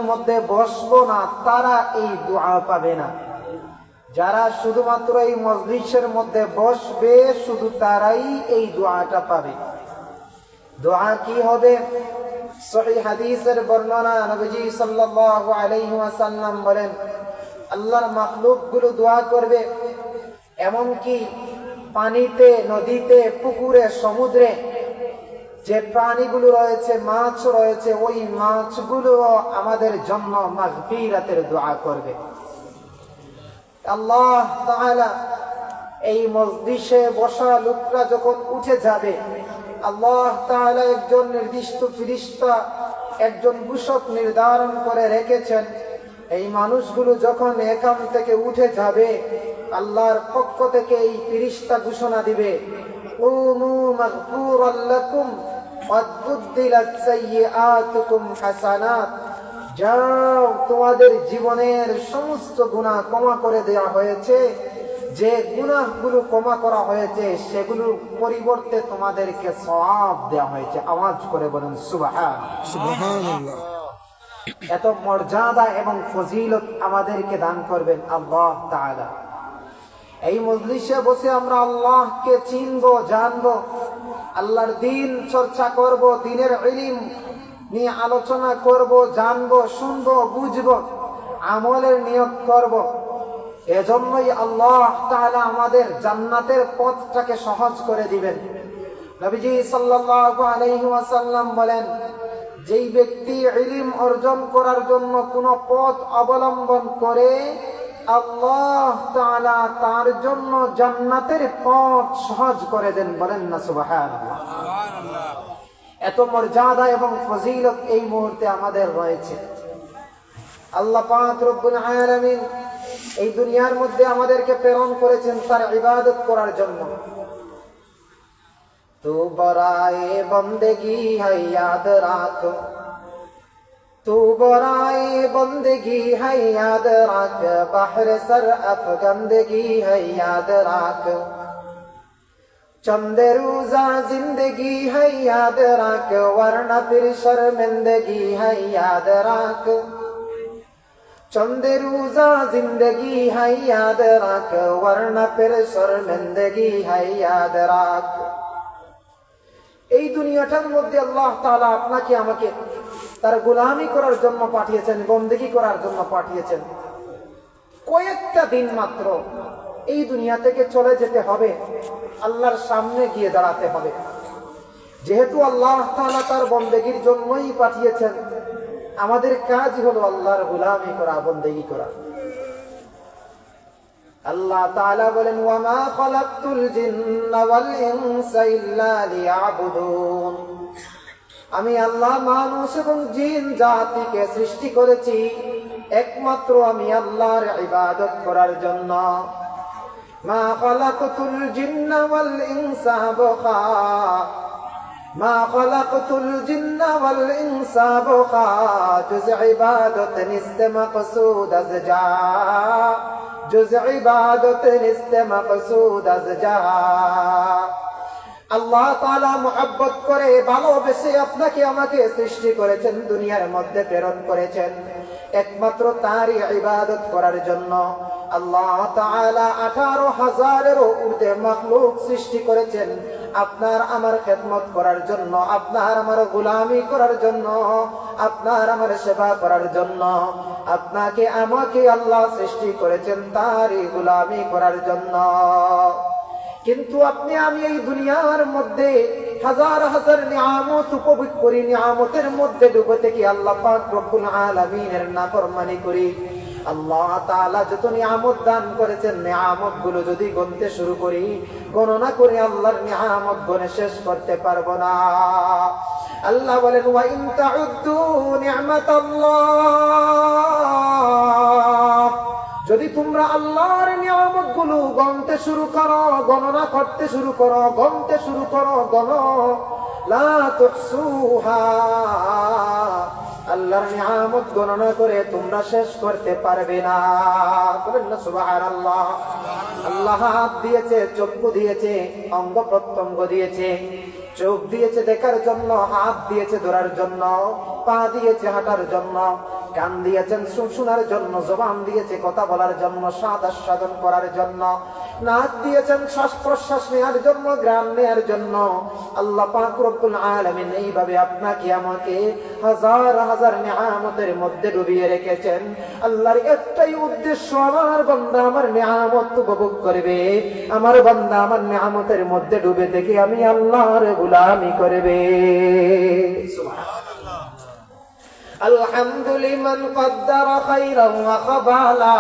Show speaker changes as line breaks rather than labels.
মধ্যে বসবো না তারা এই দোয়া পাবে না। যারা শুধুমাত্র এই মজলিসের মধ্যে বসবে শুধু তারাই এই দোয়াটা পাবে। দোয়া কি হবে? সহিহ হাদিসের বর্ণনা, নবীজি সাল্লাল্লাহু আলাইহি ওয়াসাল্লাম বলেন, আল্লাহর মাখলুকগুলো দোয়া করবে, এমনকি পানিতে, নদীতে, পুকুরে, সমুদ্রে যে প্রাণীগুলো রয়েছে, মাছ রয়েছে, ওই মাছগুলো আমাদের জন্য মাগফিরাতের দোয়া করবে। আল্লাহ তাআলা এই মজলিসে বসা লোকরা যখন উঠে যাবে, আল্লাহ তাআলা একজন নির্দিষ্ট ফেরেশতা, একজন ঘোষক নির্ধারণ করে রেখেছেন। এই মানুষগুলো যখন এখান থেকে উঠে যাবে, আল্লাহর পক্ষ থেকে এই ফেরেশতা ঘোষণা দিবে, কুমু মাগফুরাল লাকুম ওয়া বুদ্দিলাত সাইয়্যাতুকুম হাসানাত, যাও তোমাদের জীবনের সমস্ত গুনাহ ক্ষমা করে দেওয়া হয়েছে। যে গুনাহগুলো ক্ষমা করা হয়েছে সেগুলোর পরিবর্তে তোমাদেরকে সওয়াব দেওয়া হয়েছে। আওয়াজ করে বলেন সুবহানাল্লাহ। এত মর্যাদা এবং ফজিলত আমাদেরকে দান করবেন আল্লাহ তাআলা। এই মজলিসে বসে আমরা আল্লাহকে চিনবো, জানবো, আল্লাহর দ্বীন চর্চা করব, দ্বীনের ইলম নিয়ে আলোচনা করব, জানবো, শুনবো, বুঝবো, আমলের নিয়ত করব। এজন্যই আল্লাহ তাআলা আমাদের জান্নাতের পথটাকে সহজ করে দিবেন। নবীজি সাল্লাল্লাহু আলাইহি ওয়াসাল্লাম বলেন, যেই ব্যক্তি ইলম অর্জন করার জন্য কোন পথ অবলম্বন করে, আল্লাহ তাআলা তার জন্য জান্নাতের পথ সহজ করে দেন। বলেন না সুবহানাল্লাহ। এত মর্যাদা এবং ফজিলত এই মুহূর্তে আমাদের রয়েছে। আল্লাহ পাক রব্বুল আলামিন এই দুনিয়ার মধ্যে আমাদেরকে প্রেরণ করেছেন তার ইবাদত করার জন্য। তু বরায়ে বন্দেগি है याद राख, तू बराए बंदगी है याद राख, बहर सर अफगंदगी है याद राख, चंद रोजा जिंदगी है याद राख, वरना फिर शर्मिंदगी है याद राख, चंद रोजा जिंदगी है याद राख, वरना फिर शर्मिंदगी है याद राख। এই দুনিয়াটার মধ্যে আল্লাহ তাআলা আপনাকে আমাকে তার গোলামি করার জন্য পাঠিয়েছেন, বন্দেগী করার জন্য পাঠিয়েছেন। কয়েকটা দিন মাত্র এই দুনিয়া থেকে চলে যেতে হবে, আল্লাহর সামনে গিয়ে দাঁড়াতে হবে। যেহেতু আল্লাহ তাআলা তার বন্দেগীর জন্যই পাঠিয়েছেন, আমাদের কাজ হলো আল্লাহর গোলামি করা, বন্দেগী করা। আল্লাহ তাআলা বলেন, ওয়া মা খালাকতুল জিন্না ওয়াল ইনসা ইল্লা লিয়াবুদুন, আমি আল্লাহ মানুষ এবং জিন জাতিকে সৃষ্টি করেছি একমাত্র আমি আল্লাহর ইবাদত করার জন্য। মা খালাকতুল জিন্না ওয়াল ইনসা বাখা, মা খালাকতুল জিন্না ওয়াল ইনসা বাখা, জুজ ইবাদত নিস্তে মাকসুদ আজ যা, জুজ ইবাদত নিস্তে মাকসুদ আজ যা। আল্লাহ তাআলা মুহাব্বত করে, ভালোবেসে আপনাকে আমাকে সৃষ্টি করেছেন, দুনিয়ার মধ্যে প্রেরণ করেছেন একমাত্র তারই ইবাদত করার জন্য। আল্লাহ তাআলা 18,000-এরও ঊর্ধ্বে মাখলুক সৃষ্টি করেছেন আপনার আমার খেদমত করার জন্য, আপনার আমার গোলামি করার জন্য, আপনার আমার সেবা করার জন্য। আপনাকে আমাকে আল্লাহ সৃষ্টি করেছেন তারই গোলামি করার জন্য। কিন্তু আপনি আমি এই দুনিয়ার মধ্যে হাজার হাজার নিয়ামত উপভোগ করি, নিয়ামতের মধ্যে ডুবে থেকে আল্লাহ পাক রব্বুল আলামিনের নাফরমানি করি। আল্লাহ তাআলা যত নিয়ামত দান করেছেন, নিয়ামত গুলো যদি গুনতে শুরু করি, গণনা করে আল্লাহর নিয়ামত গুনে শেষ করতে পারবো না। আল্লাহ বলেন, ওয়া ইন তাউদ্দু নি'মাতাল্লাহ, যদি তোমরা আল্লাহর নিয়ামত গুলো গণতে শুরু করো, গণনা করতে শুরু করো, গণতে শুরু করো, গণো, লা তুহসুহা, আল্লাহর নিয়ামত গণনা করে তোমরা শেষ করতে পারবে না। বলেন না সুবহানাল্লাহ। আল্লাহ হাত দিয়েছে, চক্ষু দিয়েছে, অঙ্গ প্রত্যঙ্গ দিয়েছে, চোখ দিয়েছে দেখার জন্য, হাত দিয়েছে ধরার জন্য, পা দিয়েছে হাঁটার জন্য, কান দিয়েছেন শোনার জন্য, জবান দিয়েছে কথা বলার জন্য, স্বাদ আস্বাদন করার জন্য, নাক দিয়েছেন শ্বাস প্রশ্বাস নেওয়ার জন্য, গ্রাম নেওয়ার জন্য। আল্লাহ পাক রব্বুল আলামিন এইভাবে আপনাকে আমাকে হাজার হাজার নিয়ামতের মধ্যে ডুবিয়ে রেখেছেন। আল্লাহর একটাই উদ্দেশ্য, আমার বান্দা আমার নিয়ামত উপভোগ করবে, আমার বান্দা আমার নিয়ামতের মধ্যে ডুবে থেকে আমি আল্লাহর গোলামি করবে। সুবহানাল্লাহ। আলহামদুলিল্লাহ মান কদ্দারা খায়রান ওয়া খাবালা।